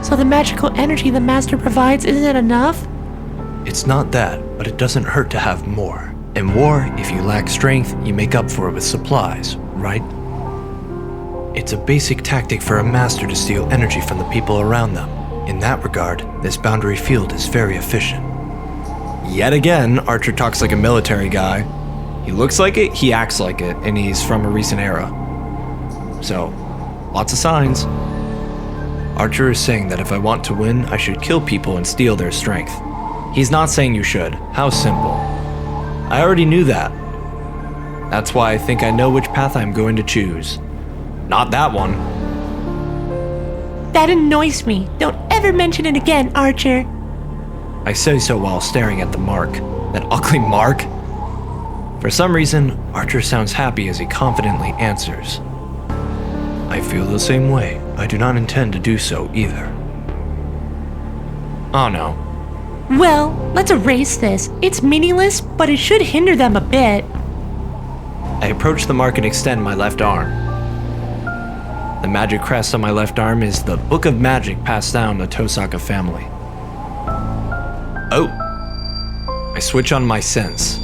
So the magical energy the master provides isn't enough? It's not that, but it doesn't hurt to have more. In war, if you lack strength, you make up for it with supplies, right? It's a basic tactic for a master to steal energy from the people around them. In that regard, this boundary field is very efficient. Yet again, Archer talks like a military guy. He looks like it, he acts like it, and he's from a recent era. So, lots of signs. Archer is saying that if I want to win, I should kill people and steal their strength. He's not saying you should. How simple. I already knew that. That's why I think I know which path I'm going to choose. Not that one. That annoys me. Don't ever mention it again, Archer. I say so while staring at the mark. That ugly mark? For some reason, Archer sounds happy as he confidently answers. I feel the same way. I do not intend to do so either. Oh no. Well, let's erase this. It's meaningless, but it should hinder them a bit. I approach the mark and extend my left arm. The magic crest on my left arm is the Book of Magic passed down the Tosaka family. Oh! I switch on my sense.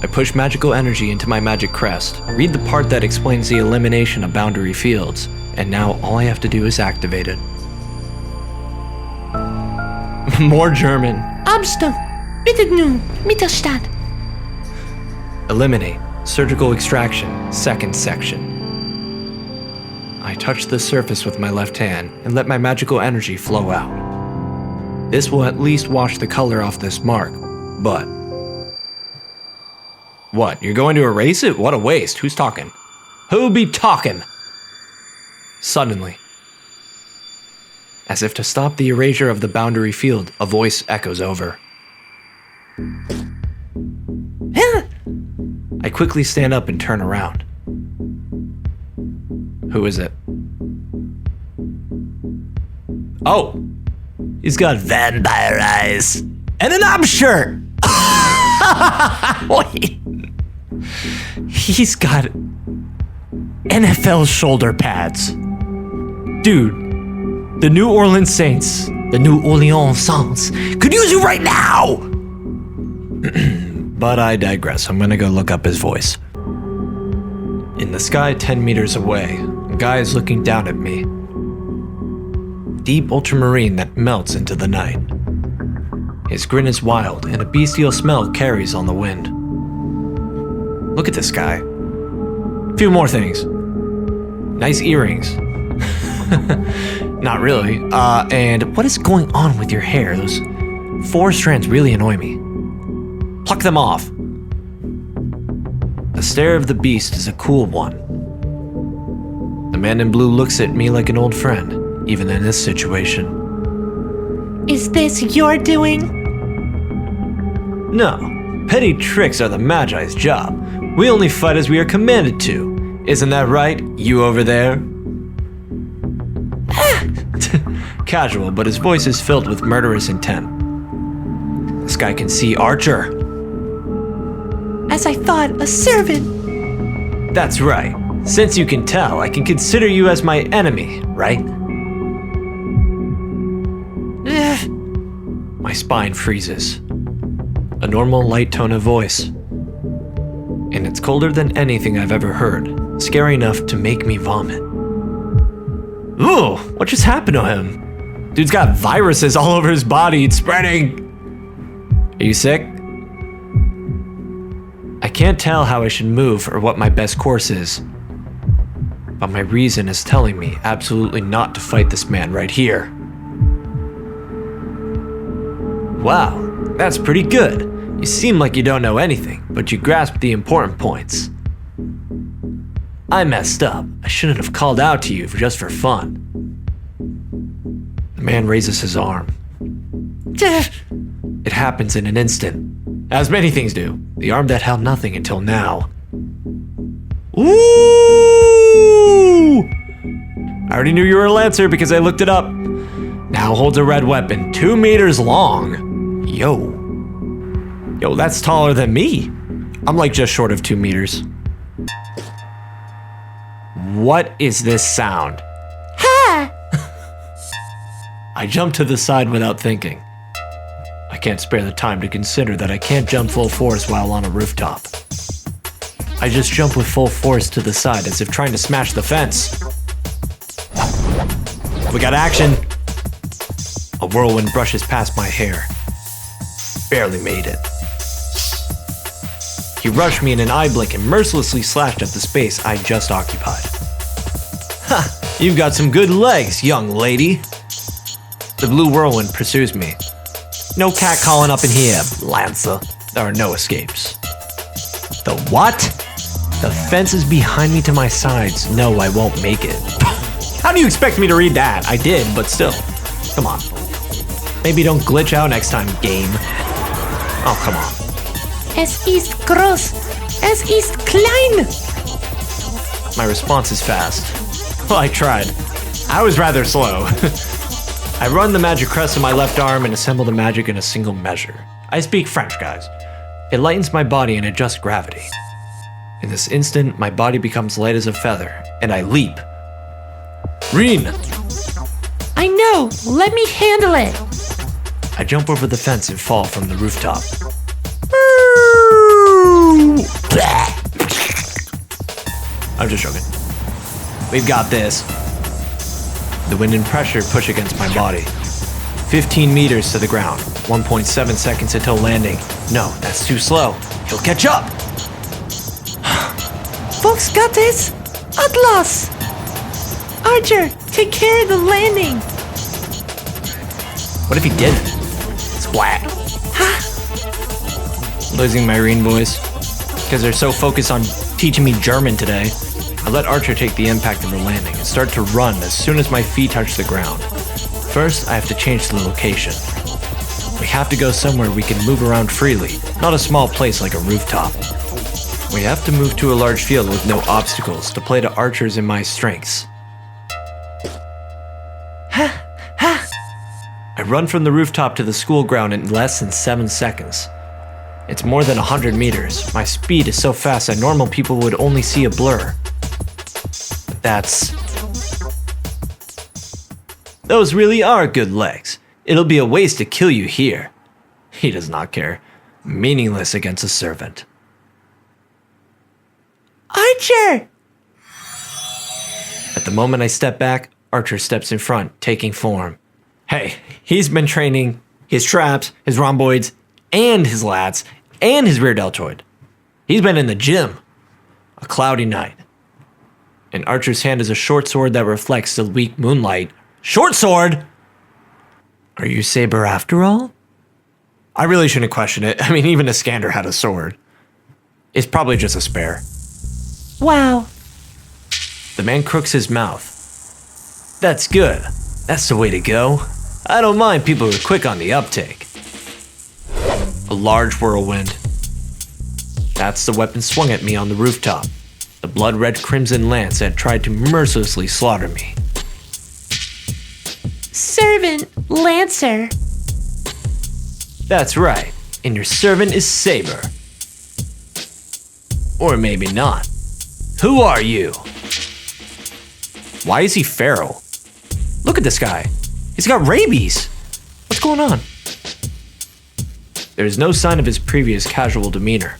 I push magical energy into my magic crest, read the part that explains the elimination of boundary fields, and now all I have to do is activate it. More German. Amstel, bitte nun, Mittelstand. Eliminate. Surgical extraction, second section. I touch the surface with my left hand and let my magical energy flow out. This will at least wash the color off this mark, but... What, you're going to erase it? What a waste. Who's talking? Who be talking? Suddenly, as if to stop the erasure of the boundary field, a voice echoes over. I quickly stand up and turn around. Who is it? Oh! He's got vampire eyes and an arm shirt! Wait. He's got NFL shoulder pads. Dude, the New Orleans Saints, the New Orleans Saints, could use you right now! But I digress. I'm gonna go look up his voice. In the sky 10 meters away, a guy is looking down at me. Deep ultramarine that melts into the night. His grin is wild, and a bestial smell carries on the wind. Look at this guy. A few more things. Nice earrings. Not really. And what is going on with your hair? Those 4 strands really annoy me. Pluck them off. The stare of the beast is a cool one. The man in blue looks at me like an old friend, even in this situation. Is this your doing? No, petty tricks are the Magi's job. We only fight as we are commanded to. Isn't that right, you over there? Casual, but his voice is filled with murderous intent. This guy can see Archer. As I thought, a servant. That's right. Since you can tell, I can consider you as my enemy, right? My spine freezes. A normal light tone of voice. And it's colder than anything I've ever heard, scary enough to make me vomit. Ooh, what just happened to him? Dude's got viruses all over his body, it's spreading. Are you sick? I can't tell how I should move or what my best course is. But my reason is telling me absolutely not to fight this man right here. Wow, that's pretty good. You seem like you don't know anything, but you grasp the important points. I messed up. I shouldn't have called out to you just for fun. The man raises his arm. It happens in an instant. As many things do. The arm that held nothing until now. Ooh! I already knew you were a Lancer because I looked it up. Now holds a red weapon, 2 meters long. Yo, that's taller than me. I'm like just short of 2 meters. What is this sound? Ha! I jump to the side without thinking. I can't spare the time to consider that I can't jump full force while on a rooftop. I just jump with full force to the side as if trying to smash the fence. We got action! A whirlwind brushes past my hair. Barely made it. He rushed me in an eye blink and mercilessly slashed at the space I just occupied. Ha! You've got some good legs, young lady! The blue whirlwind pursues me. No cat calling up in here, Lancer. There are no escapes. The what? The fence is behind me to my sides. No, I won't make it. How do you expect me to read that? I did, but still. Come on. Maybe don't glitch out next time, game. Oh, come on. Es ist groß. Es ist klein. My response is fast. Well, I tried. I was rather slow. I run the magic crest in my left arm and assemble the magic in a single measure. I speak French, guys. It lightens my body and adjusts gravity. In this instant, my body becomes light as a feather, and I leap. Rin! I know. Let me handle it. I jump over the fence and fall from the rooftop. I'm just joking. We've got this. The wind and pressure push against my body. 15 meters to the ground. 1.7 seconds until landing. No, that's too slow. He'll catch up. Folks got this. Atlas. Archer, take care of the landing. What if he didn't? Splat. Losing my Rin voice. Because they're so focused on teaching me German today. I let Archer take the impact of the landing and start to run as soon as my feet touch the ground. First, I have to change the location. We have to go somewhere we can move around freely, not a small place like a rooftop. We have to move to a large field with no obstacles to play to Archer's and my strengths. I run from the rooftop to the school ground in less than 7 seconds. It's more than 100 meters. My speed is so fast that normal people would only see a blur. Those really are good legs. It'll be a waste to kill you here. He does not care. Meaningless against a servant. Archer! At the moment I step back, Archer steps in front, taking form. Hey, he's been training his traps, his rhomboids, and his lats, and his rear deltoid. He's been in the gym. A cloudy night. In Archer's hand is a short sword that reflects the weak moonlight. Short sword? Are you Saber after all? I really shouldn't question it. I mean, even Iskander had a sword. It's probably just a spare. Wow. The man crooks his mouth. That's good. That's the way to go. I don't mind people who are quick on the uptake. A large whirlwind. That's the weapon swung at me on the rooftop. The blood-red crimson lance that tried to mercilessly slaughter me. Servant Lancer. That's right, and your servant is Saber. Or maybe not. Who are you? Why is he feral? Look at this guy. He's got rabies. What's going on? There is no sign of his previous casual demeanor.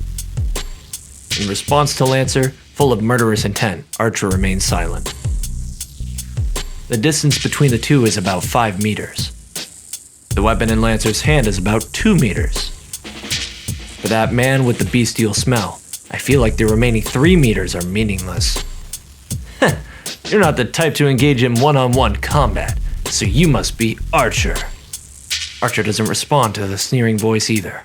In response to Lancer, full of murderous intent, Archer remains silent. The distance between the two is about 5 meters. The weapon in Lancer's hand is about 2 meters. For that man with the bestial smell, I feel like the remaining 3 meters are meaningless. You're not the type to engage in one-on-one combat, so you must be Archer. Archer doesn't respond to the sneering voice either.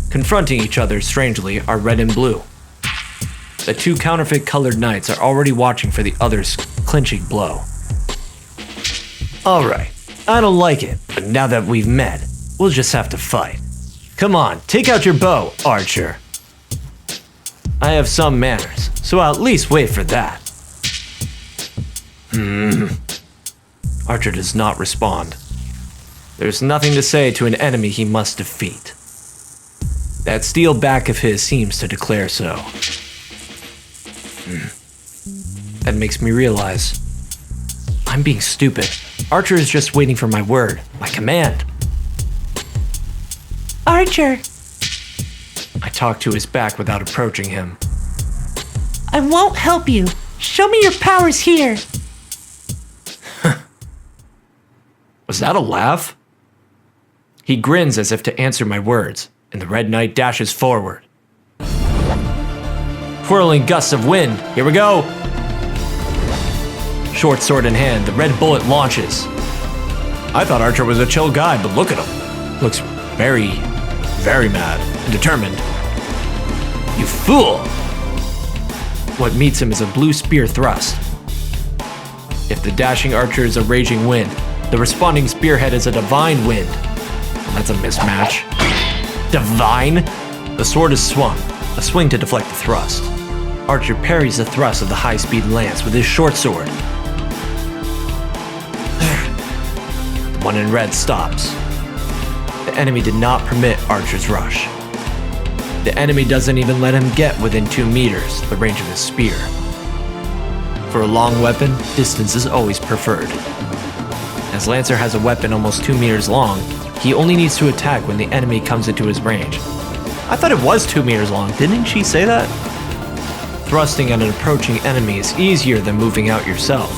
Confronting each other strangely are red and blue. The two counterfeit-colored knights are already watching for the other's clinching blow. Alright, I don't like it, but now that we've met, we'll just have to fight. Come on, take out your bow, Archer. I have some manners, so I'll at least wait for that. Archer does not respond. There's nothing to say to an enemy he must defeat. That steel back of his seems to declare so. That makes me realize I I'm being stupid. Archer is just waiting for my word, my command. Archer, I talk to his back without approaching him. I won't help you. Show me your powers here. Was that a laugh? He grins as if to answer my words, and the Red Knight dashes forward. Whirling gusts of wind, here we go! Short sword in hand, the red bullet launches. I thought Archer was a chill guy, but look at him. Looks very, very mad and determined. You fool! What meets him is a blue spear thrust. If the dashing archer is a raging wind, the responding spearhead is a divine wind. That's a mismatch. Divine? The sword is swung, a swing to deflect the thrust. Archer parries the thrust of the high-speed lance with his short sword. The one in red stops. The enemy did not permit Archer's rush. The enemy doesn't even let him get within 2 meters, the range of his spear. For a long weapon, distance is always preferred. As Lancer has a weapon almost 2 meters long, he only needs to attack when the enemy comes into his range. I thought it was 2 meters long, didn't she say that? Thrusting at an approaching enemy is easier than moving out yourself.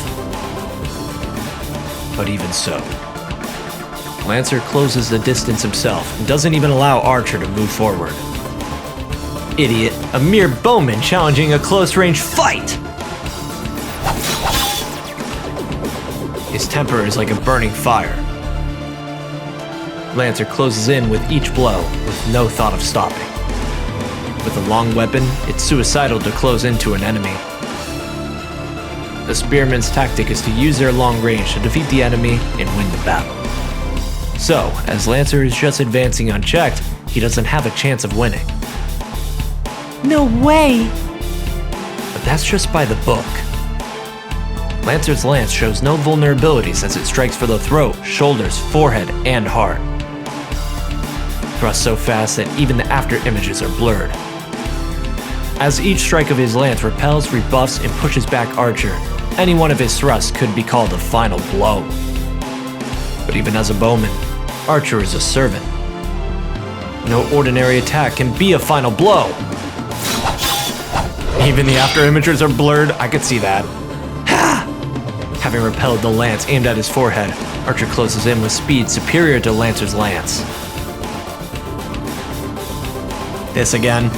But even so, Lancer closes the distance himself and doesn't even allow Archer to move forward. Idiot, a mere bowman challenging a close-range fight! His temper is like a burning fire. Lancer closes in with each blow, with no thought of stopping. With a long weapon, it's suicidal to close into an enemy. The spearman's tactic is to use their long range to defeat the enemy and win the battle. So, as Lancer is just advancing unchecked, he doesn't have a chance of winning. No way. But that's just by the book. Lancer's lance shows no vulnerabilities as it strikes for the throat, shoulders, forehead, and heart. Thrusts so fast that even the after images are blurred. As each strike of his lance repels, rebuffs, and pushes back Archer, any one of his thrusts could be called a final blow. But even as a bowman, Archer is a servant. No ordinary attack can be a final blow. Even the after images are blurred, I could see that. Having repelled the lance aimed at his forehead, Archer closes in with speed superior to Lancer's lance. This again.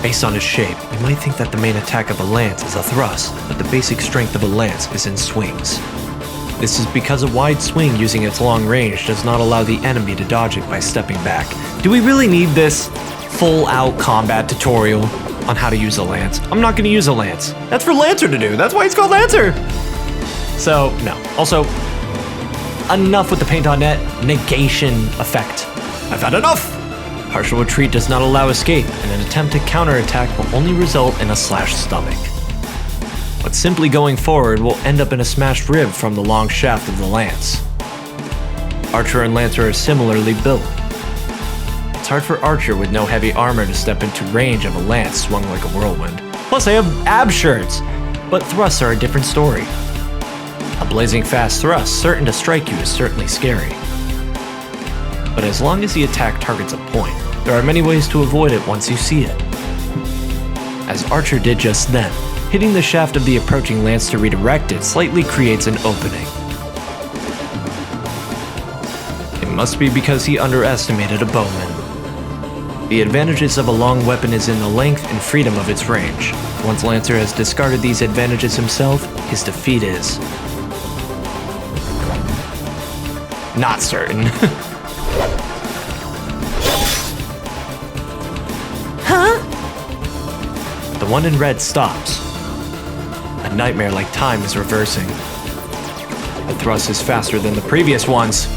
Based on its shape, you might think that the main attack of a lance is a thrust, but the basic strength of a lance is in swings. This is because a wide swing using its long range does not allow the enemy to dodge it by stepping back. Do we really need this full-out combat tutorial on how to use a lance? I'm not going to use a lance. That's for Lancer to do. That's why it's called Lancer. So, no. Also, enough with the paint on net negation effect. I've had enough! Partial retreat does not allow escape, and an attempt to counterattack will only result in a slashed stomach. But simply going forward will end up in a smashed rib from the long shaft of the lance. Archer and Lancer are similarly built. It's hard for Archer with no heavy armor to step into range of a lance swung like a whirlwind. Plus they have ab shirts, but thrusts are a different story. A blazing fast thrust certain to strike you is certainly scary. But as long as the attack targets a point, there are many ways to avoid it once you see it. As Archer did just then, hitting the shaft of the approaching lance to redirect it slightly creates an opening. It must be because he underestimated a bowman. The advantages of a long weapon is in the length and freedom of its range. Once Lancer has discarded these advantages himself, his defeat is not certain. Huh? The one in red stops. A nightmare-like time is reversing. The thrust is faster than the previous ones.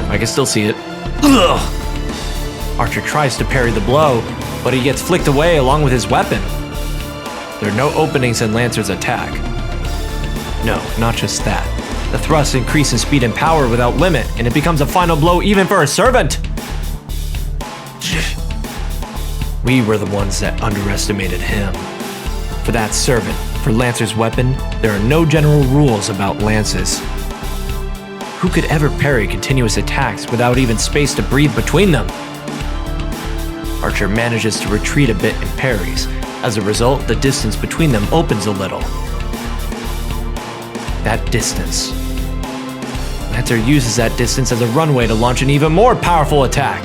I can still see it. Ugh! Archer tries to parry the blow, but he gets flicked away along with his weapon. There are no openings in Lancer's attack. No, not just that. The thrust increases speed and power without limit, and it becomes a final blow even for a servant! We were the ones that underestimated him. For that servant, For Lancer's weapon, there are no general rules about lances. Who could ever parry continuous attacks without even space to breathe between them? Archer manages to retreat a bit and parries. As a result, the distance between them opens a little. That distance. Lancer uses that distance as a runway to launch an even more powerful attack.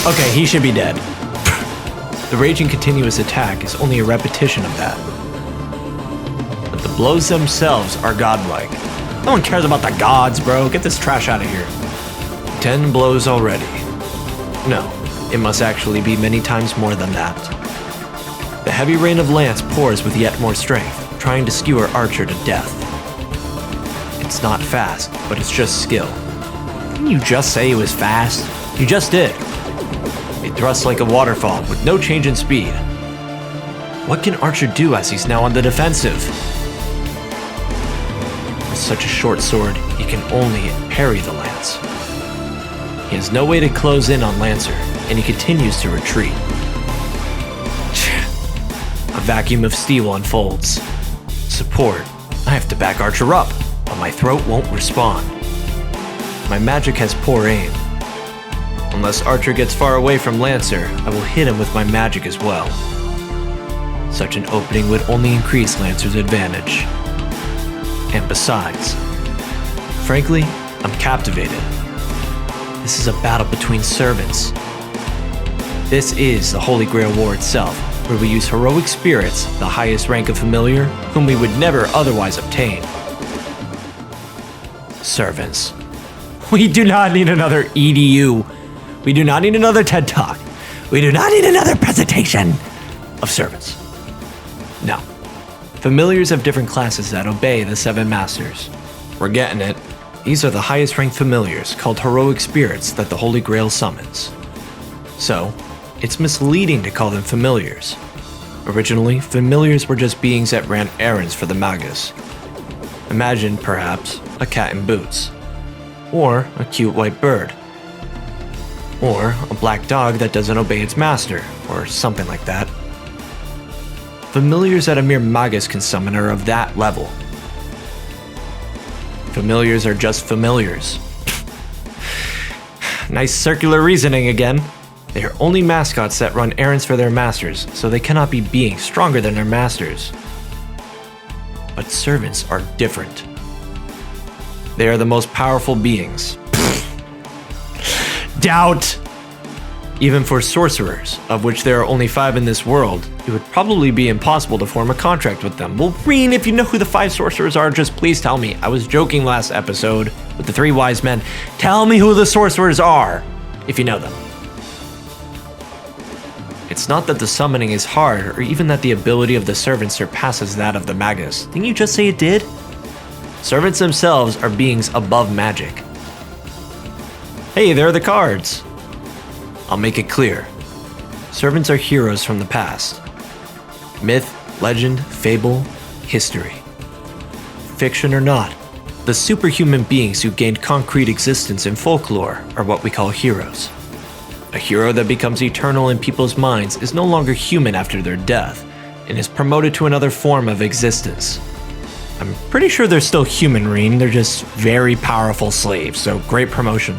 Okay, he should be dead. The raging continuous attack is only a repetition of that. But the blows themselves are godlike. No one cares about the gods, bro. Get this trash out of here. 10 blows already. No, it must actually be many times more than that. The heavy rain of lance pours with yet more strength, trying to skewer Archer to death. It's not fast, but it's just skill. Didn't you just say it was fast? You just did. It thrusts like a waterfall with no change in speed. What can Archer do as he's now on the defensive? With such a short sword, he can only parry the lance. He has no way to close in on Lancer, and he continues to retreat. A vacuum of steel unfolds. Support. I have to back Archer up, but my throat won't respond. My magic has poor aim. Unless Archer gets far away from Lancer, I will hit him with my magic as well. Such an opening would only increase Lancer's advantage. And besides, frankly, I'm captivated. This is a battle between servants. This is the Holy Grail War itself, where we use heroic spirits, the highest rank of familiar, whom we would never otherwise obtain. Servants. We do not need another EDU. We do not need another TED Talk. We do not need another presentation of servants. No. Familiars have different classes that obey the 7 masters. We're getting it. These are the highest ranked familiars, called heroic spirits, that the Holy Grail summons. So, it's misleading to call them familiars. Originally, familiars were just beings that ran errands for the Magus. Imagine, perhaps, a cat in boots. Or a cute white bird. Or a black dog that doesn't obey its master, or something like that. Familiars that a mere magus can summon are of that level. Familiars are just familiars. Nice circular reasoning again. They are only mascots that run errands for their masters, so they cannot be beings stronger than their masters. But servants are different. They are the most powerful beings. Doubt! Even for sorcerers, of which there are only 5 in this world, it would probably be impossible to form a contract with them. Well, Reen, if you know who the 5 sorcerers are, just please tell me. I was joking last episode with the 3 wise men. Tell me who the sorcerers are, if you know them. It's not that the summoning is hard, or even that the ability of the servants surpasses that of the magus. Didn't you just say it did? Servants themselves are beings above magic. Hey, there are the cards. I'll make it clear. Servants are heroes from the past. Myth, legend, fable, history. Fiction or not, the superhuman beings who gained concrete existence in folklore are what we call heroes. A hero that becomes eternal in people's minds is no longer human after their death, and is promoted to another form of existence. I'm pretty sure they're still human, Reen, they're just very powerful slaves, so great promotion.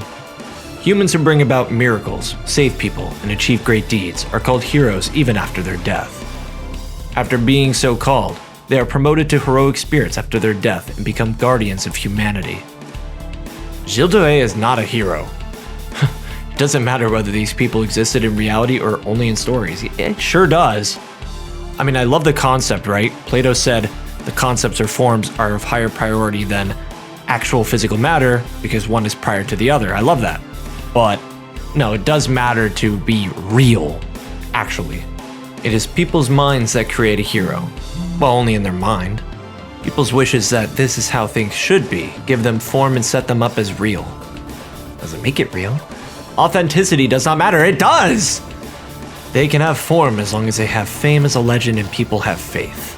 Humans who bring about miracles, save people, and achieve great deeds are called heroes even after their death. After being so called, they are promoted to heroic spirits after their death and become guardians of humanity. Gilles de Haye is not a hero. It doesn't matter whether these people existed in reality or only in stories. It sure does. I mean, I love the concept, right? Plato said the concepts or forms are of higher priority than actual physical matter because one is prior to the other. I love that. But no, it does matter to be real, actually. It is people's minds that create a hero. Well, only in their mind. People's wishes that this is how things should be, give them form and set them up as real. Does it make it real? Authenticity does not matter, it does! They can have form as long as they have fame as a legend and people have faith.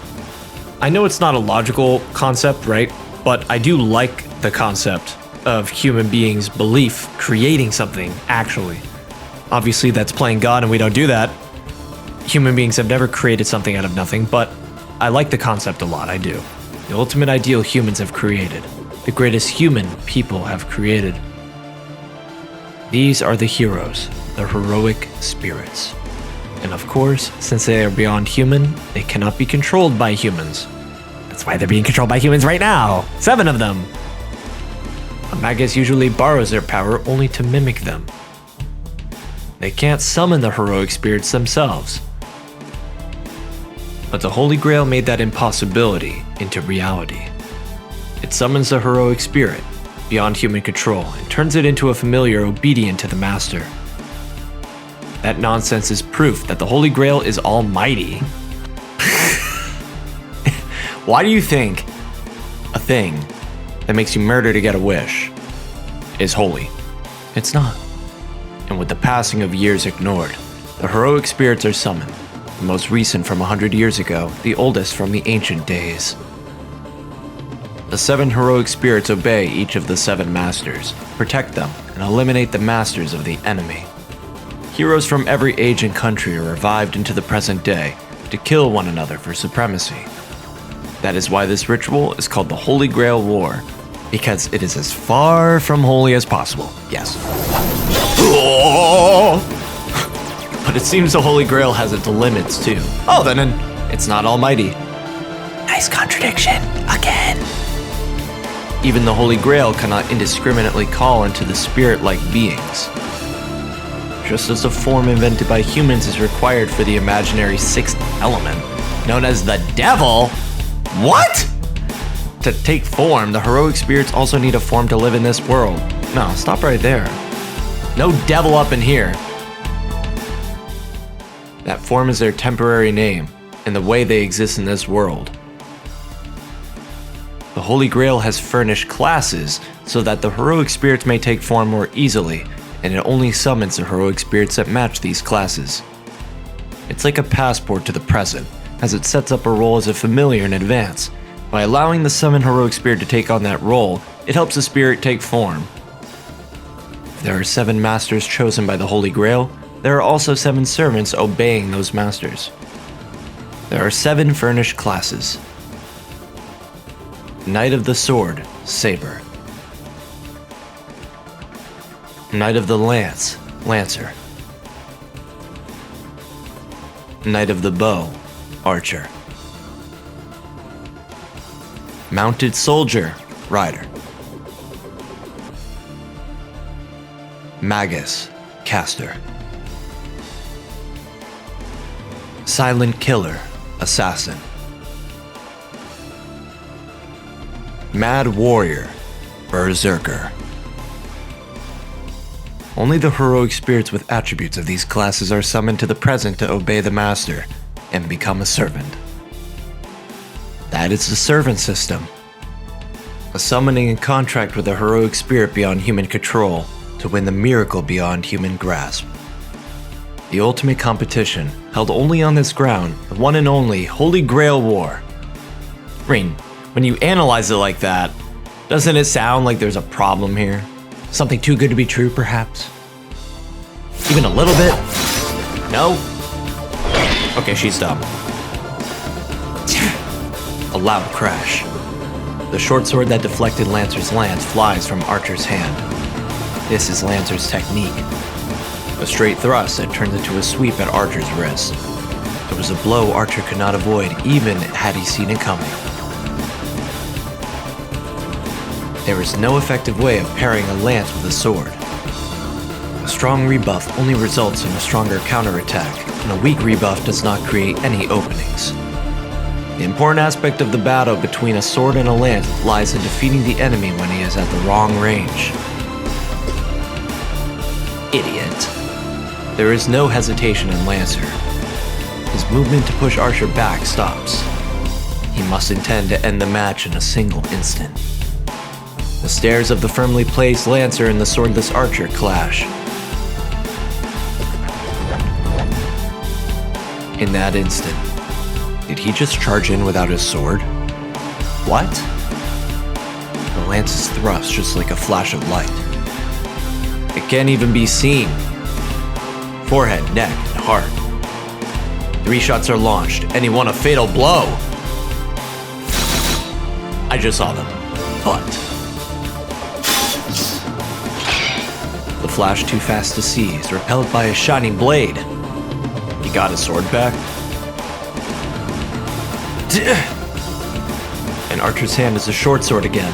I know it's not a logical concept, right? But I do like the concept of human beings' belief creating something, actually. Obviously, that's playing God, and we don't do that. Human beings have never created something out of nothing, but I like the concept a lot, I do. The ultimate ideal humans have created. The greatest human people have created. These are the heroes, the heroic spirits. And of course, since they are beyond human, they cannot be controlled by humans. That's why they're being controlled by humans right now. 7 of them. A magus usually borrows their power only to mimic them. They can't summon the heroic spirits themselves. But the Holy Grail made that impossibility into reality. It summons the heroic spirit, beyond human control, and turns it into a familiar obedient to the master. That nonsense is proof that the Holy Grail is almighty. Why do you think a thing that makes you murder to get a wish is holy? It's not. And with the passing of years ignored, the heroic spirits are summoned. The most recent from 100 years ago, the oldest from the ancient days. The 7 heroic spirits obey each of the 7 masters, protect them, and eliminate the masters of the enemy. Heroes from every age and country are revived into the present day to kill one another for supremacy. That is why this ritual is called the Holy Grail War, because it is as far from holy as possible. Yes. But it seems the Holy Grail has its limits too. Oh, then it's not almighty. Nice contradiction, again. Even the Holy Grail cannot indiscriminately call into the spirit-like beings. Just as the form invented by humans is required for the imaginary 6th element, known as the devil. What? To take form, the heroic spirits also need a form to live in this world. No, stop right there. No devil up in here. That form is their temporary name, and the way they exist in this world. The Holy Grail has furnished classes so that the heroic spirits may take form more easily, and it only summons the heroic spirits that match these classes. It's like a passport to the present, as it sets up a role as a familiar in advance. By allowing the summoned heroic spirit to take on that role, it helps the spirit take form. There are 7 masters chosen by the Holy Grail. There are also 7 servants obeying those masters. There are 7 furnished classes. Knight of the Sword, Saber. Knight of the Lance, Lancer. Knight of the Bow, Archer. Mounted Soldier, Rider. Magus, Caster. Silent Killer, Assassin. Mad Warrior, Berserker. Only the heroic spirits with attributes of these classes are summoned to the present to obey the master and become a servant. That is the servant system. A summoning and contract with a heroic spirit beyond human control to win the miracle beyond human grasp. The ultimate competition, held only on this ground, the one and only Holy Grail War. Rain, when you analyze it like that, doesn't it sound like there's a problem here? Something too good to be true, perhaps? Even a little bit? No? Okay, she's dumb. A loud crash. The short sword that deflected Lancer's lance flies from Archer's hand. This is Lancer's technique. A straight thrust that turns into a sweep at Archer's wrist. It was a blow Archer could not avoid even had he seen it coming. There is no effective way of parrying a lance with a sword. A strong rebuff only results in a stronger counterattack, and a weak rebuff does not create any openings. The important aspect of the battle between a sword and a lance lies in defeating the enemy when he is at the wrong range. Idiot. There is no hesitation in Lancer. His movement to push Archer back stops. He must intend to end the match in a single instant. The stares of the firmly placed Lancer and the swordless Archer clash. In that instant, did he just charge in without his sword? What? The lance is thrust just like a flash of light. It can't even be seen. Forehead, neck, and heart. 3 shots are launched, any one a fatal blow. I just saw them. But the flash too fast to see is repelled by a shining blade. He got his sword back. And Archer's hand is a short sword again.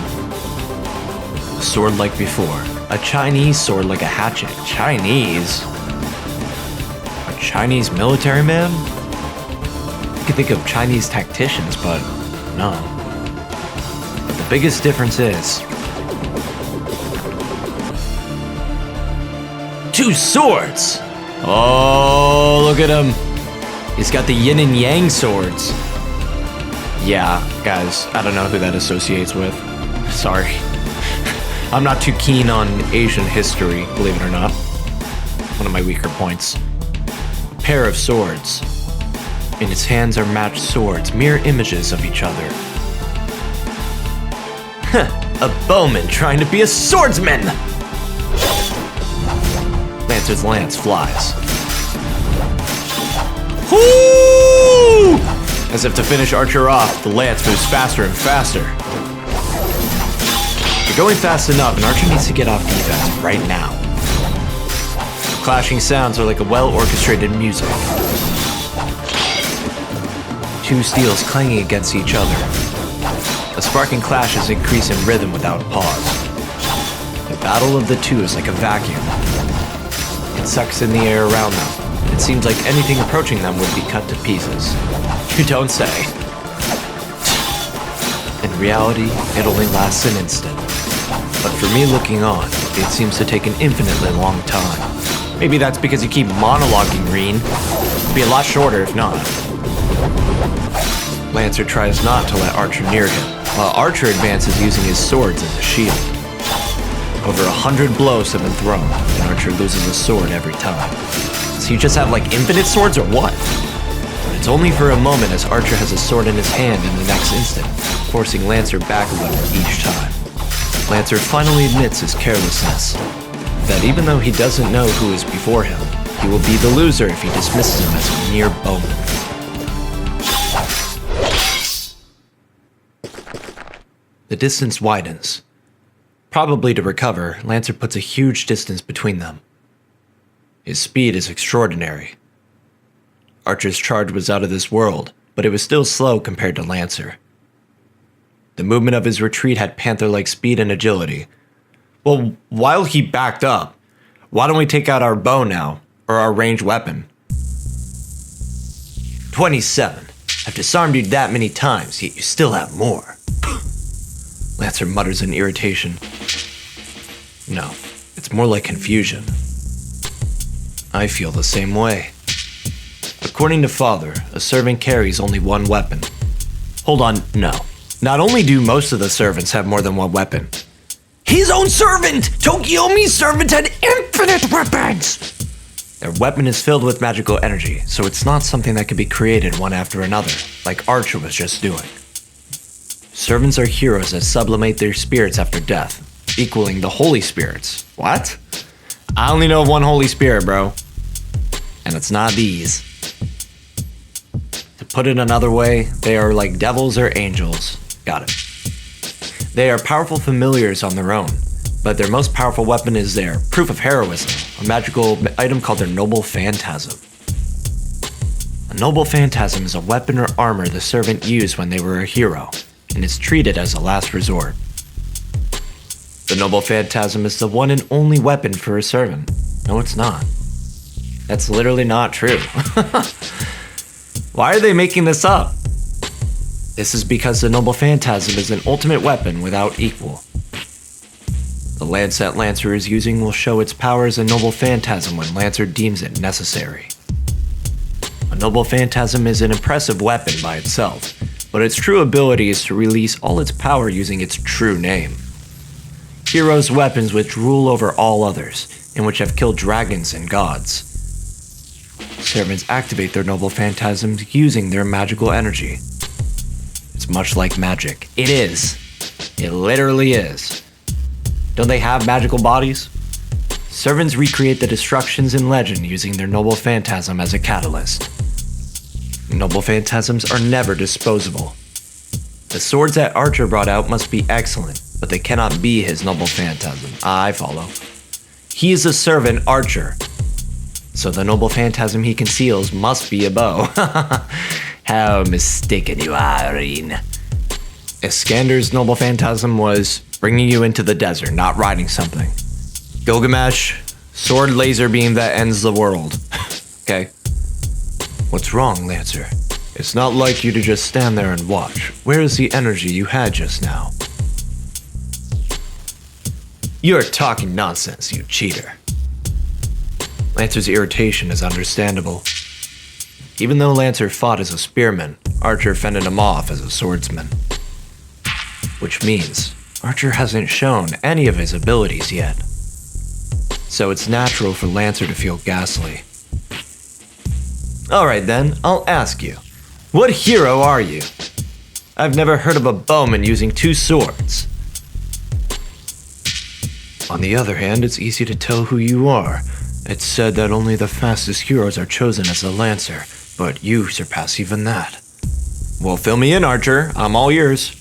A sword like before. A Chinese sword like a hatchet. Chinese? A Chinese military man? You could think of Chinese tacticians, but no. But the biggest difference is 2 swords! Oh, look at him. He's got the yin and yang swords. Yeah, guys, I don't know who that associates with. Sorry. I'm not too keen on Asian history, believe it or not. One of my weaker points. A pair of swords. In his hands are matched swords, mirror images of each other. A bowman trying to be a swordsman! Lancer's lance flies. Whoo! As if to finish Archer off, the lance moves faster and faster. You're going fast enough, and Archer needs to get off defense right now. The clashing sounds are like a well-orchestrated music. 2 steels clanging against each other. The sparking clashes increase in rhythm without pause. The battle of the 2 is like a vacuum. It sucks in the air around them. It seems like anything approaching them would be cut to pieces. You don't say. In reality, it only lasts an instant. But for me looking on, it seems to take an infinitely long time. Maybe that's because you keep monologuing, Reen. It'd be a lot shorter if not. Lancer tries not to let Archer near him, while Archer advances using his swords as a shield. Over 100 blows have been thrown, and Archer loses a sword every time. So you just have like infinite swords or what? But it's only for a moment as Archer has a sword in his hand in the next instant, forcing Lancer back a little each time. Lancer finally admits his carelessness, that even though he doesn't know who is before him, he will be the loser if he dismisses him as a mere bowman. The distance widens. Probably to recover, Lancer puts a huge distance between them. His speed is extraordinary. Archer's charge was out of this world, but it was still slow compared to Lancer. The movement of his retreat had panther-like speed and agility. Well, while he backed up, why don't we take out our bow now, or our ranged weapon? 27. I've disarmed you that many times, yet you still have more. Lancer mutters in irritation. No, it's more like confusion. I feel the same way. According to Father, a servant carries only one weapon. Hold on, no. Not only do most of the servants have more than one weapon, his own servant! Tokiomi's servant had infinite weapons! Their weapon is filled with magical energy, so it's not something that can be created one after another, like Archer was just doing. Servants are heroes that sublimate their spirits after death, equaling the holy spirits. What? I only know of one holy spirit, bro. And it's not these. To put it another way, they are like devils or angels. Got it. They are powerful familiars on their own, but their most powerful weapon is their proof of heroism, a magical item called their noble phantasm. A noble phantasm is a weapon or armor the servant used when they were a hero, and is treated as a last resort. The noble phantasm is the one and only weapon for a servant. No, it's not. That's literally not true. Why are they making this up? This is because the noble phantasm is an ultimate weapon without equal. The lance that Lancer is using will show its power as a noble phantasm when Lancer deems it necessary. A noble phantasm is an impressive weapon by itself, but its true ability is to release all its power using its true name. Heroes' weapons which rule over all others, and which have killed dragons and gods. Servants activate their noble phantasms using their magical energy. It's much like magic. It is. It literally is. Don't they have magical bodies? Servants recreate the destructions in legend using their noble phantasm as a catalyst. Noble phantasms are never disposable. The swords that Archer brought out must be excellent, but they cannot be his noble phantasm. I follow. He is a servant Archer, so the noble phantasm he conceals must be a bow. How mistaken you are, Reen. Iskander's noble phantasm was bringing you into the desert, not riding something. Gilgamesh, sword laser beam that ends the world. Okay? What's wrong, Lancer? It's not like you to just stand there and watch. Where is the energy you had just now? You're talking nonsense, you cheater. Lancer's irritation is understandable. Even though Lancer fought as a spearman, Archer fended him off as a swordsman. Which means Archer hasn't shown any of his abilities yet. So it's natural for Lancer to feel ghastly. Alright then, I'll ask you. What hero are you? I've never heard of a bowman using two swords. On the other hand, it's easy to tell who you are. It's said that only the fastest heroes are chosen as a Lancer, but you surpass even that. Well, fill me in, Archer. I'm all ears.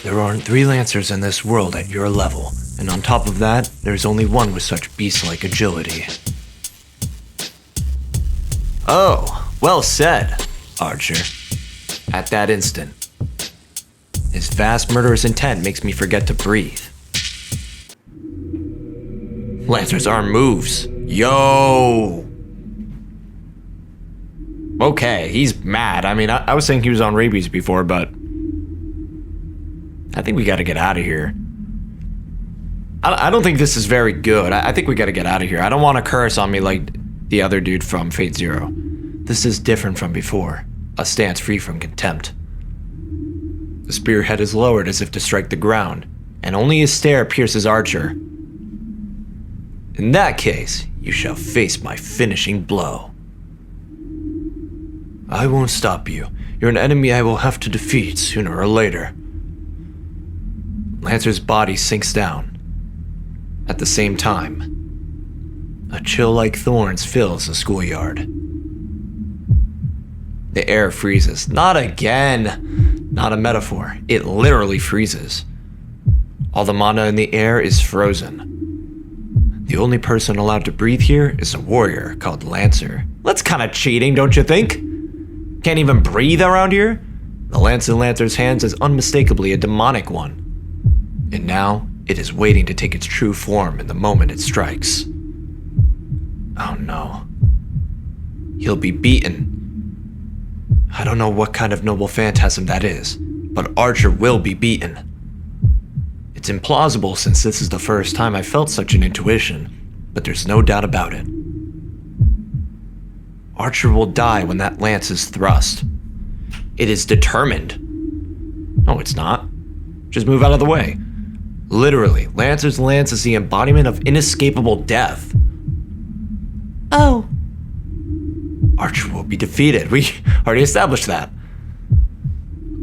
There aren't 3 Lancers in this world at your level, and on top of that, there's only one with such beast-like agility. Oh, well said, Archer. At that instant, his vast murderous intent makes me forget to breathe. Lancer's arm moves. Yo! Okay, he's mad. I mean, I was saying he was on rabies before, but I think we gotta get out of here. I don't think this is very good. I think we gotta get out of here. I don't want a curse on me like the other dude from Fate Zero. This is different from before. A stance free from contempt. The spearhead is lowered as if to strike the ground, and only his stare pierces Archer. In that case, you shall face my finishing blow. I won't stop you. You're an enemy I will have to defeat sooner or later. Lancer's body sinks down. At the same time, a chill like thorns fills the schoolyard. The air freezes. Not again! Not a metaphor. It literally freezes. All the mana in the air is frozen. The only person allowed to breathe here is a warrior called Lancer. That's kind of cheating, don't you think? Can't even breathe around here? The lance in Lancer's hands is unmistakably a demonic one. And now, it is waiting to take its true form in the moment it strikes. Oh no. He'll be beaten. I don't know what kind of noble phantasm that is, but Archer will be beaten. It's implausible since this is the first time I felt such an intuition, but there's no doubt about it. Archer will die when that lance is thrust. It is determined. No, it's not. Just move out of the way. Literally, Lancer's lance is the embodiment of inescapable death. Oh. Archer will be defeated. We already established that.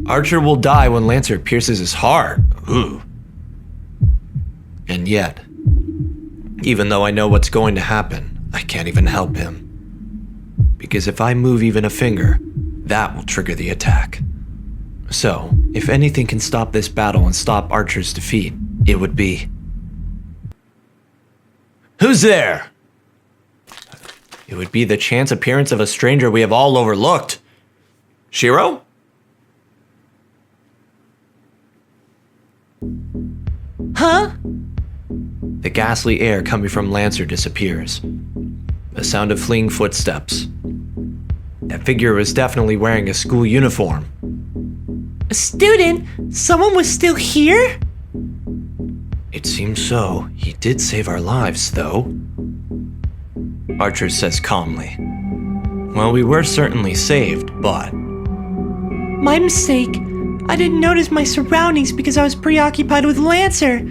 Archer will die when Lancer pierces his heart. Ooh. And yet, even though I know what's going to happen, I can't even help him. Because if I move even a finger, that will trigger the attack. So, if anything can stop this battle and stop Archer's defeat, it would be... Who's there? It would be the chance appearance of a stranger we have all overlooked. Shirou? Huh? The ghastly air coming from Lancer disappears. The sound of fleeing footsteps. That figure was definitely wearing a school uniform. A student? Someone was still here? It seems so. He did save our lives, though. Archer says calmly. Well, we were certainly saved, but... My mistake. I didn't notice my surroundings because I was preoccupied with Lancer.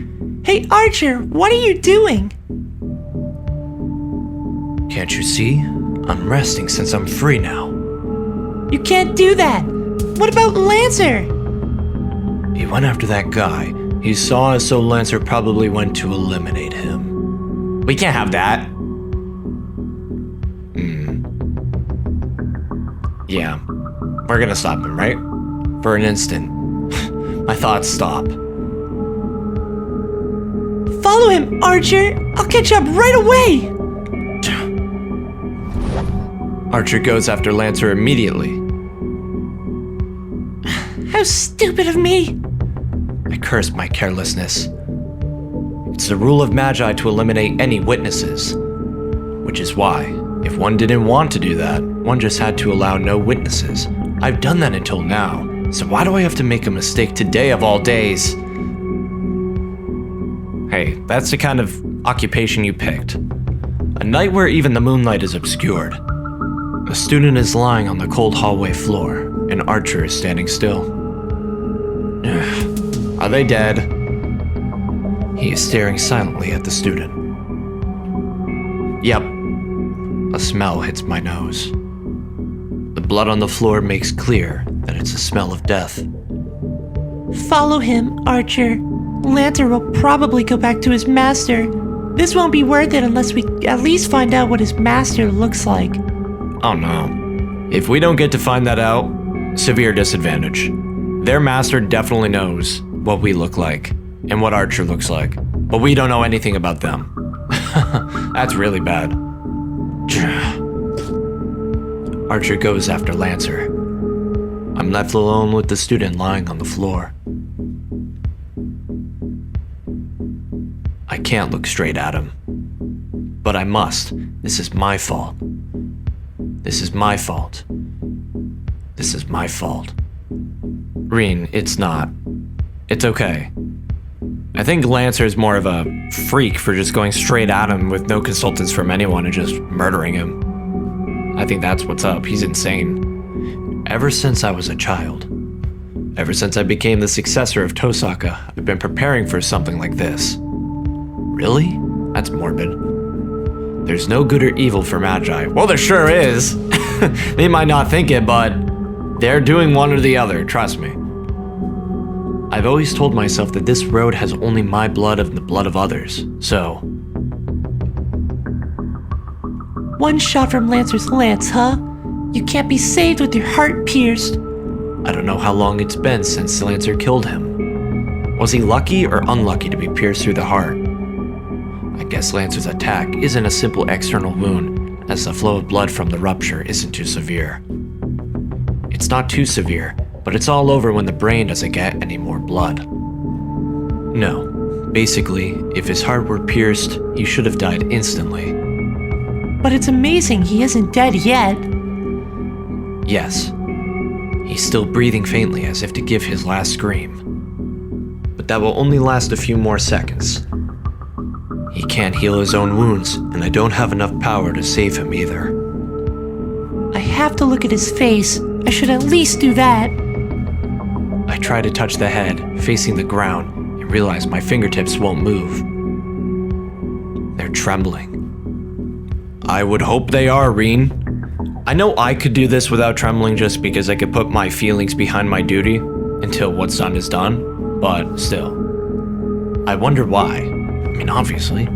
Hey, Archer, what are you doing? Can't you see? I'm resting since I'm free now. You can't do that. What about Lancer? He went after that guy. He saw us, so Lancer probably went to eliminate him. We can't have that. Yeah, we're gonna stop him, right? For an instant, My thoughts stop. Follow him, Archer! I'll catch up right away! Archer goes after Lancer immediately. How stupid of me! I curse my carelessness. It's the rule of Magi to eliminate any witnesses. Which is why, if one didn't want to do that, one just had to allow no witnesses. I've done that until now, so why do I have to make a mistake today of all days? Hey, that's the kind of occupation you picked. A night where even the moonlight is obscured. A student is lying on the cold hallway floor, and Archer is standing still. Are they dead? He is staring silently at the student. Yep. A smell hits my nose. The blood on the floor makes clear that it's a smell of death. Follow him, Archer. Lancer will probably go back to his master. This won't be worth it unless we at least find out what his master looks like. Oh no. If we don't get to find that out, severe disadvantage. Their master definitely knows what we look like and what Archer looks like, but we don't know anything about them. That's really bad. Archer goes after Lancer. I'm left alone with the student lying on the floor. I can't look straight at him. But I must. This is my fault. This is my fault. This is my fault. Reen, it's not. It's okay. I think Lancer is more of a freak for just going straight at him with no consultants from anyone and just murdering him. I think that's what's up. He's insane. Ever since I was a child, ever since I became the successor of Tosaka, I've been preparing for something like this. Really? That's morbid. There's no good or evil for Magi. Well, there sure is. They might not think it, but they're doing one or the other, trust me. I've always told myself that this road has only my blood and the blood of others, so... One shot from Lancer's lance, huh? You can't be saved with your heart pierced. I don't know how long it's been since Lancer killed him. Was he lucky or unlucky to be pierced through the heart? I guess Lancer's attack isn't a simple external wound, as the flow of blood from the rupture isn't too severe. It's not too severe, but it's all over when the brain doesn't get any more blood. No, basically, if his heart were pierced, he should have died instantly. But it's amazing he isn't dead yet. Yes, he's still breathing faintly as if to give his last scream. But that will only last a few more seconds. He can't heal his own wounds, and I don't have enough power to save him either. I have to look at his face. I should at least do that. I try to touch the head, facing the ground, and realize my fingertips won't move. They're trembling. I would hope they are, Reen. I know I could do this without trembling just because I could put my feelings behind my duty until what's done is done, but still. I wonder why. I mean, obviously.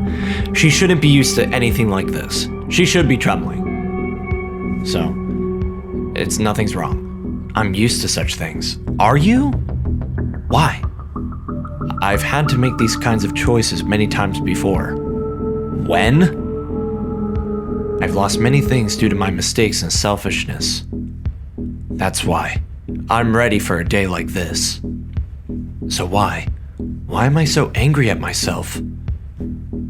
She shouldn't be used to anything like this. She should be trembling. So, nothing's wrong. I'm used to such things. Are you? Why? I've had to make these kinds of choices many times before. When? I've lost many things due to my mistakes and selfishness. That's why. I'm ready for a day like this. So why? Why am I so angry at myself?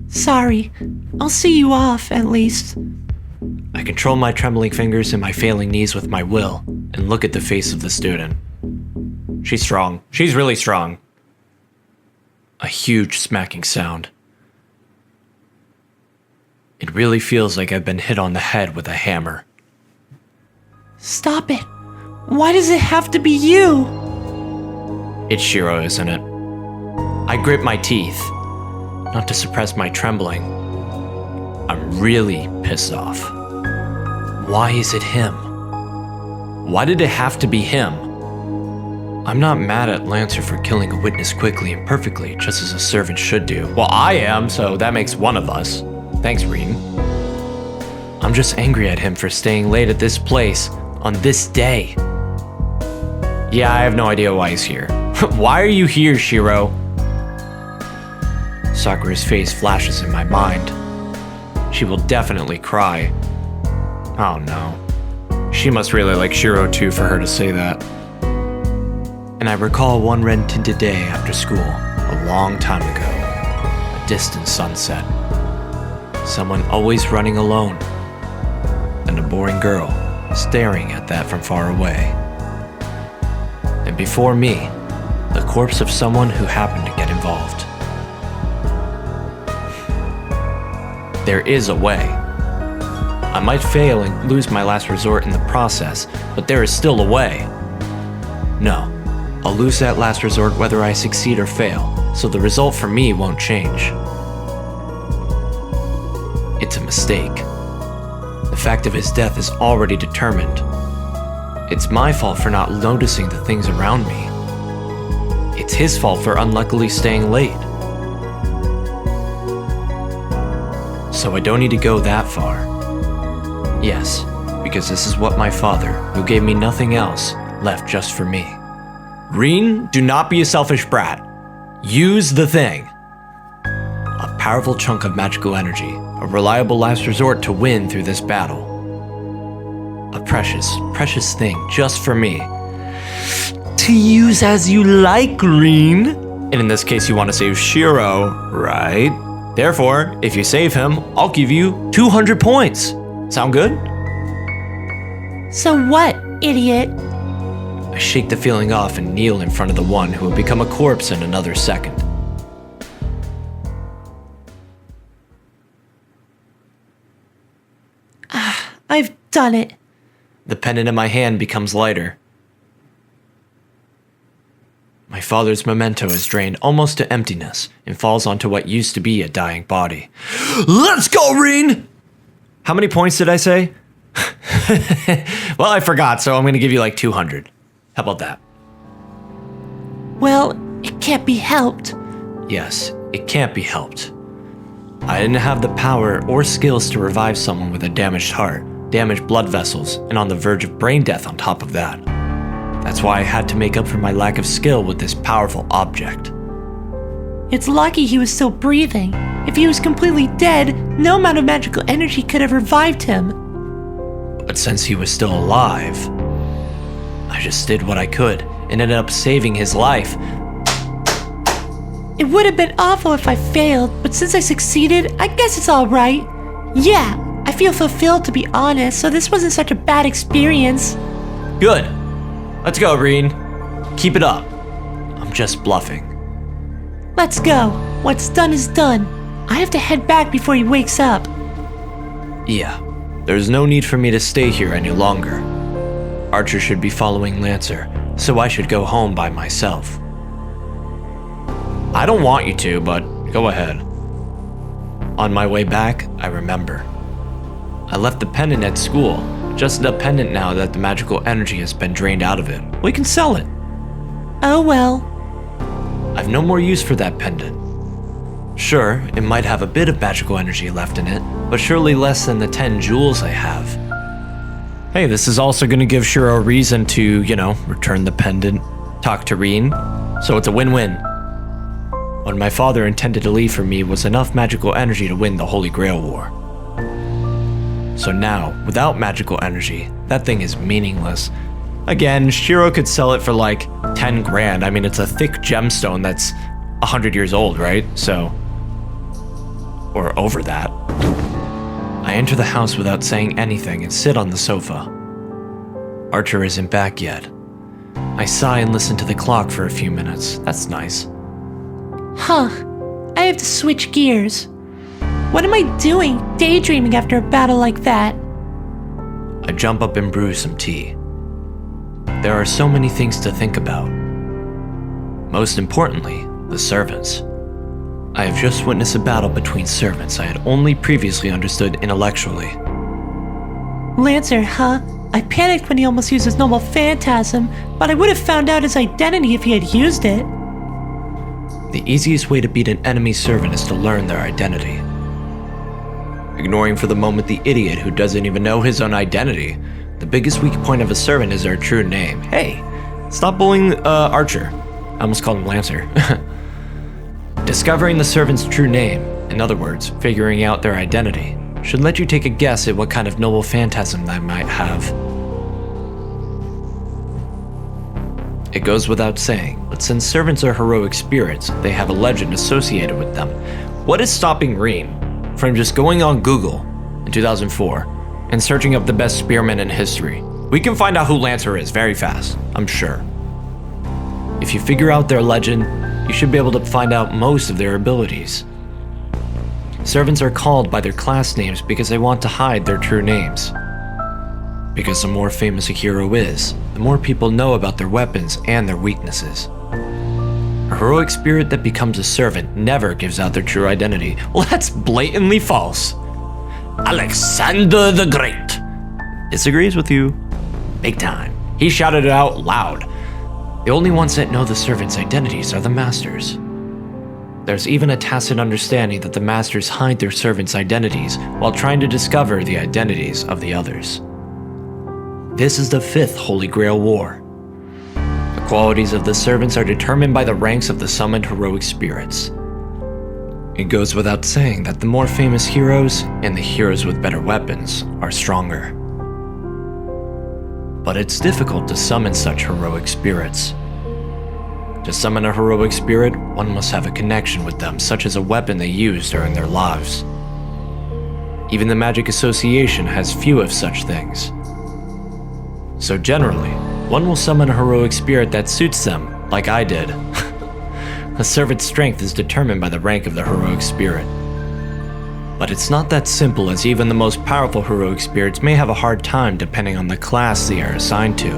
Sorry. I'll see you off, at least. I control my trembling fingers and my failing knees with my will and look at the face of the student. She's strong. She's really strong. A huge smacking sound. It really feels like I've been hit on the head with a hammer. Stop it. Why does it have to be you? It's Shirou, isn't it? I grip my teeth, not to suppress my trembling. I'm really pissed off. Why is it him? Why did it have to be him? I'm not mad at Lancer for killing a witness quickly and perfectly, just as a servant should do. Well, I am, so that makes one of us. Thanks, Reen. I'm just angry at him for staying late at this place on this day. Yeah, I have no idea why he's here. Why are you here, Shirou? Sakura's face flashes in my mind. She will definitely cry. Oh no. She must really like Shirou too for her to say that. And I recall one red-tinted day after school, a long time ago. A distant sunset. Someone always running alone. And a boring girl staring at that from far away. And before me, the corpse of someone who happened to get involved. There is a way. I might fail and lose my last resort in the process, but there is still a way. No, I'll lose that last resort whether I succeed or fail, so the result for me won't change. It's a mistake. The fact of his death is already determined. It's my fault for not noticing the things around me. It's his fault for unluckily staying late. So I don't need to go that far. Yes, because this is what my father, who gave me nothing else, left just for me. Rin, do not be a selfish brat. Use the thing. A powerful chunk of magical energy, a reliable last resort to win through this battle. A precious, precious thing just for me. To use as you like, Rin. And in this case, you want to save Shirou, right? Therefore, if you save him, I'll give you 200 points. Sound good? So what, idiot? I shake the feeling off and kneel in front of the one who will become a corpse in another second. I've done it. The pendant in my hand becomes lighter. My father's memento is drained almost to emptiness and falls onto what used to be a dying body. Let's go, Rin! How many points did I say? Well, I forgot, so I'm going to give you like 200. How about that? Well, it can't be helped. Yes, it can't be helped. I didn't have the power or skills to revive someone with a damaged heart, damaged blood vessels, and on the verge of brain death on top of that. That's why I had to make up for my lack of skill with this powerful object. It's lucky he was still breathing. If he was completely dead, no amount of magical energy could have revived him. But since he was still alive, I just did what I could and ended up saving his life. It would have been awful if I failed, but since I succeeded, I guess it's alright. Yeah, I feel fulfilled to be honest, so this wasn't such a bad experience. Good. Let's go, Rin. Keep it up. I'm just bluffing. Let's go. What's done is done. I have to head back before he wakes up. Yeah, there's no need for me to stay here any longer. Archer should be following Lancer, so I should go home by myself. I don't want you to, but go ahead. On my way back, I remember. I left the pendant at school, just a pendant now that the magical energy has been drained out of it. We can sell it. Oh well. I've no more use for that pendant. Sure, it might have a bit of magical energy left in it, but surely less than the 10 jewels I have. Hey, this is also going to give Shirou a reason to, return the pendant, talk to Rin, so it's a win-win. What my father intended to leave for me was enough magical energy to win the Holy Grail War. So now, without magical energy, that thing is meaningless. Again, Shirou could sell it for like 10 grand. I mean, it's a thick gemstone that's 100 years old, right? So, or over that. I enter the house without saying anything and sit on the sofa. Archer isn't back yet. I sigh and listen to the clock for a few minutes. That's nice. Huh. I have to switch gears. What am I doing, daydreaming after a battle like that? I jump up and brew some tea. There are so many things to think about. Most importantly, the servants. I have just witnessed a battle between servants I had only previously understood intellectually. Lancer, huh? I panicked when he almost used his normal phantasm, but I would have found out his identity if he had used it. The easiest way to beat an enemy servant is to learn their identity. Ignoring for the moment the idiot who doesn't even know his own identity, the biggest weak point of a servant is their true name. Hey, stop bullying Archer. I almost called him Lancer. Discovering the servant's true name, in other words, figuring out their identity, should let you take a guess at what kind of noble phantasm they might have. It goes without saying, but since servants are heroic spirits, they have a legend associated with them. What is stopping Reem from just going on Google in 2004 and searching up the best spearmen in history? We can find out who Lancer is very fast, I'm sure. If you figure out their legend, you should be able to find out most of their abilities. Servants are called by their class names because they want to hide their true names. Because the more famous a hero is, the more people know about their weapons and their weaknesses. A heroic spirit that becomes a servant never gives out their true identity. Well, that's blatantly false. Alexander the Great disagrees with you big time. He shouted it out loud. The only ones that know the servants' identities are the masters. There's even a tacit understanding that the masters hide their servants' identities while trying to discover the identities of the others. This is the Fifth Holy Grail War. The qualities of the servants are determined by the ranks of the summoned heroic spirits. It goes without saying that the more famous heroes and the heroes with better weapons are stronger. But it's difficult to summon such heroic spirits. To summon a heroic spirit, one must have a connection with them, such as a weapon they use during their lives. Even the Magic Association has few of such things. So generally, one will summon a heroic spirit that suits them, like I did. A servant's strength is determined by the rank of the heroic spirit. But it's not that simple, as even the most powerful heroic spirits may have a hard time depending on the class they are assigned to.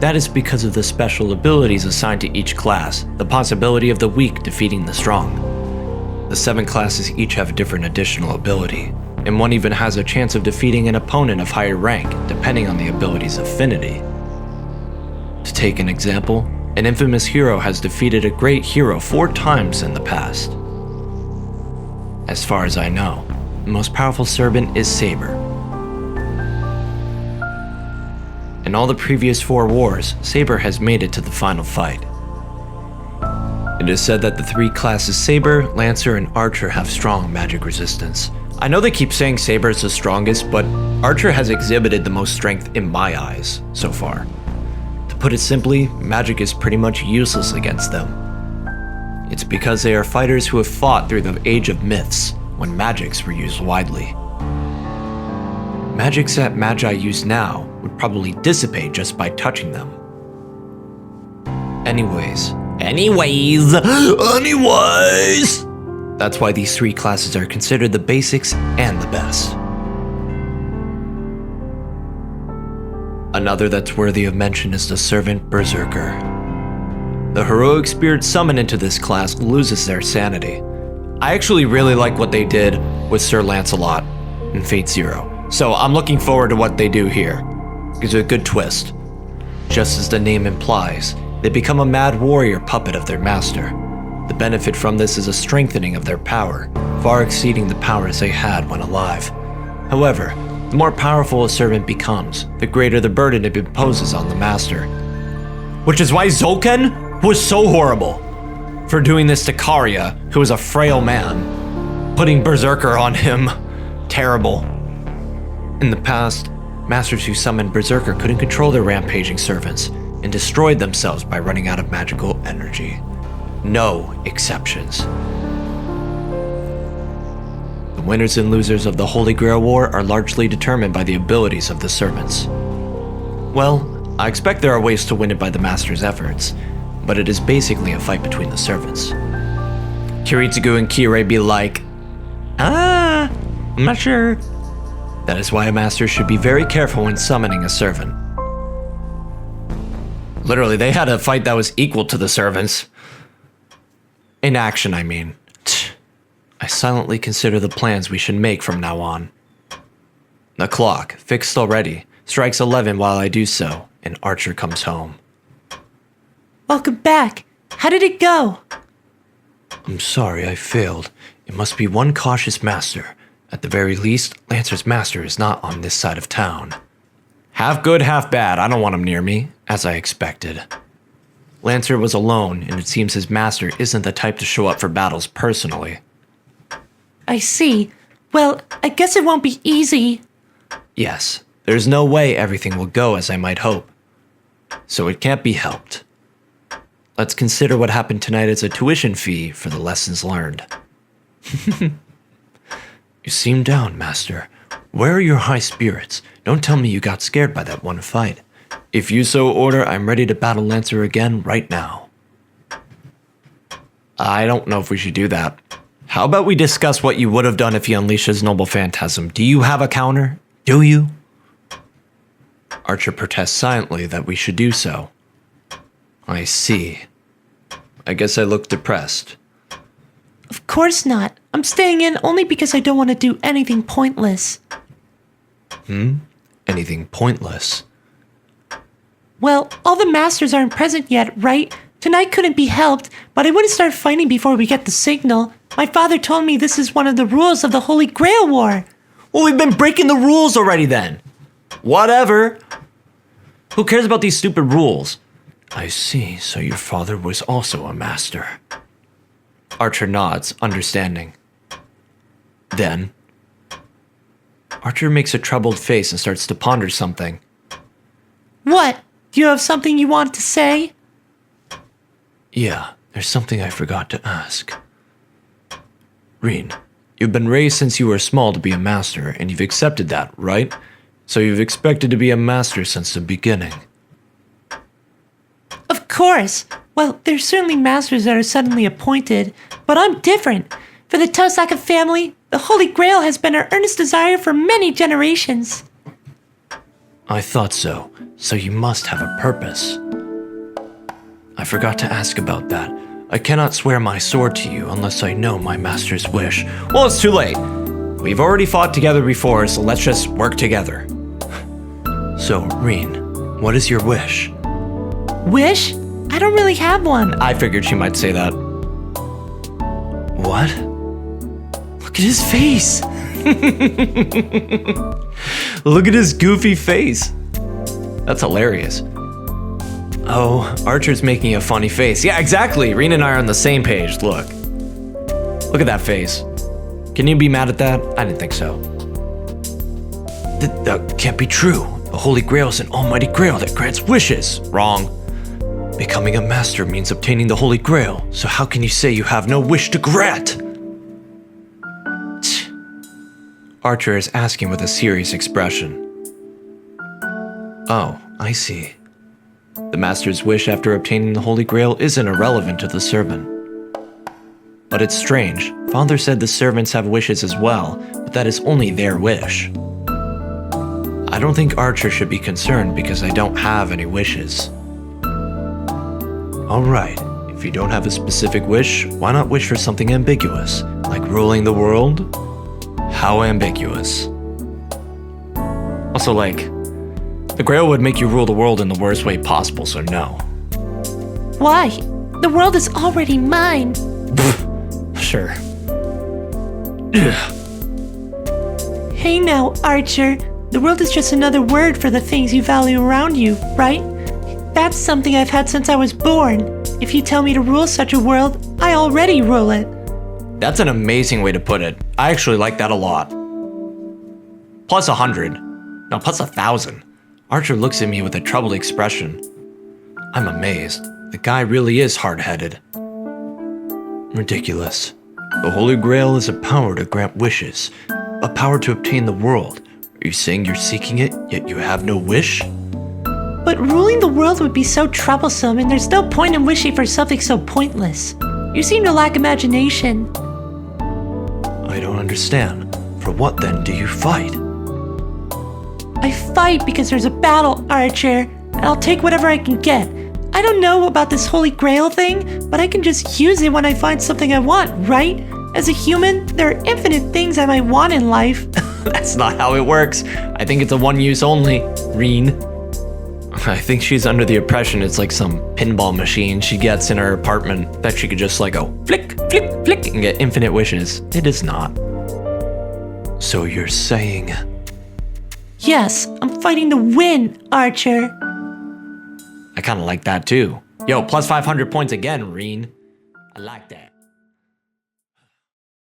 That is because of the special abilities assigned to each class, the possibility of the weak defeating the strong. The 7 classes each have a different additional ability, and one even has a chance of defeating an opponent of higher rank, depending on the ability's affinity. To take an example, an infamous hero has defeated a great hero 4 times in the past. As far as I know, the most powerful servant is Saber. In all the previous 4 wars, Saber has made it to the final fight. It is said that the 3 classes Saber, Lancer, and Archer have strong magic resistance. I know they keep saying Saber is the strongest, but Archer has exhibited the most strength in my eyes so far. To put it simply, magic is pretty much useless against them. It's because they are fighters who have fought through the age of myths, when magics were used widely. Magics that Magi use now would probably dissipate just by touching them. Anyways, that's why these 3 classes are considered the basics and the best. Another that's worthy of mention is the Servant Berserker. The heroic spirit summoned into this class loses their sanity. I actually really like what they did with Sir Lancelot in Fate Zero, so I'm looking forward to what they do here. It's a good twist. Just as the name implies, they become a mad warrior puppet of their master. The benefit from this is a strengthening of their power, far exceeding the powers they had when alive. However, the more powerful a servant becomes, the greater the burden it imposes on the master. Which is why Zouken was so horrible for doing this to Karya, who was a frail man. Putting Berserker on him, terrible. In the past, masters who summoned Berserker couldn't control their rampaging servants and destroyed themselves by running out of magical energy. No exceptions. The winners and losers of the Holy Grail War are largely determined by the abilities of the servants. Well, I expect there are ways to win it by the master's efforts, but it is basically a fight between the servants. Kiritsugu and Kirei be like, I'm not sure. That is why a master should be very careful when summoning a servant. Literally, they had a fight that was equal to the servants. In action, I mean. I silently consider the plans we should make from now on. The clock, fixed already, strikes 11 while I do so, and Archer comes home. Welcome back. How did it go? I'm sorry, I failed. It must be one cautious master. At the very least, Lancer's master is not on this side of town. Half good, half bad. I don't want him near me, as I expected. Lancer was alone, and it seems his master isn't the type to show up for battles personally. I see. Well, I guess it won't be easy. Yes, there's no way everything will go as I might hope. So it can't be helped. Let's consider what happened tonight as a tuition fee for the lessons learned. You seem down, Master. Where are your high spirits? Don't tell me you got scared by that one fight. If you so order, I'm ready to battle Lancer again right now. I don't know if we should do that. How about we discuss what you would have done if he unleashed his noble phantasm? Do you have a counter? Do you? Archer protests silently that we should do so. I see. I guess I look depressed. Of course not. I'm staying in only because I don't want to do anything pointless. Anything pointless? Well, all the masters aren't present yet, right? Tonight couldn't be helped, but I wouldn't start fighting before we get the signal. My father told me this is one of the rules of the Holy Grail War. Well, we've been breaking the rules already then. Whatever. Who cares about these stupid rules? I see, so your father was also a master. Archer nods, understanding. Then, Archer makes a troubled face and starts to ponder something. What? Do you have something you want to say? Yeah, there's something I forgot to ask. Rin, you've been raised since you were small to be a master, and you've accepted that, right? So you've expected to be a master since the beginning. Of course. Well, there's certainly masters that are suddenly appointed, but I'm different. For the Tosaka family, the Holy Grail has been our earnest desire for many generations. I thought so. So you must have a purpose. I forgot to ask about that. I cannot swear my sword to you unless I know my master's wish. Well, it's too late. We've already fought together before, so let's just work together. So, Rin, what is your wish? Wish? I don't really have one. I figured she might say that. What? Look at his face. Look at his goofy face. That's hilarious. Oh, Archer's making a funny face. Yeah, exactly. Rin and I are on the same page. Look. Look at that face. Can you be mad at that? I didn't think so. That can't be true. The Holy Grail is an almighty grail that grants wishes. Wrong. Becoming a master means obtaining the Holy Grail, so how can you say you have no wish to grant? Archer is asking with a serious expression. Oh, I see. The master's wish after obtaining the Holy Grail isn't irrelevant to the servant. But it's strange. Father said the servants have wishes as well, but that is only their wish. I don't think Archer should be concerned because I don't have any wishes. Alright, if you don't have a specific wish, why not wish for something ambiguous, like ruling the world? How ambiguous. Also, like, the Grail would make you rule the world in the worst way possible, so no. Why? The world is already mine. Sure. Hey now, Archer. The world is just another word for the things you value around you, right? That's something I've had since I was born. If you tell me to rule such a world, I already rule it. That's an amazing way to put it. I actually like that a lot. Plus 100. No, plus 1,000. Archer looks at me with a troubled expression. I'm amazed. The guy really is hard-headed. Ridiculous. The Holy Grail is a power to grant wishes. A power to obtain the world. Are you saying you're seeking it, yet you have no wish? But ruling the world would be so troublesome, and there's no point in wishing for something so pointless. You seem to lack imagination. I don't understand. For what then do you fight? I fight because there's a battle, Archer, and I'll take whatever I can get. I don't know about this Holy Grail thing, but I can just use it when I find something I want, right? As a human, there are infinite things I might want in life. That's not how it works. I think it's a one-use only, Rin. I think she's under the impression it's like some pinball machine she gets in her apartment that she could just like go flick, flick, flick and get infinite wishes. It is not. So you're saying... Yes, I'm fighting to win, Archer. I kind of like that too. Yo, plus 500 points again, Reen. I like that.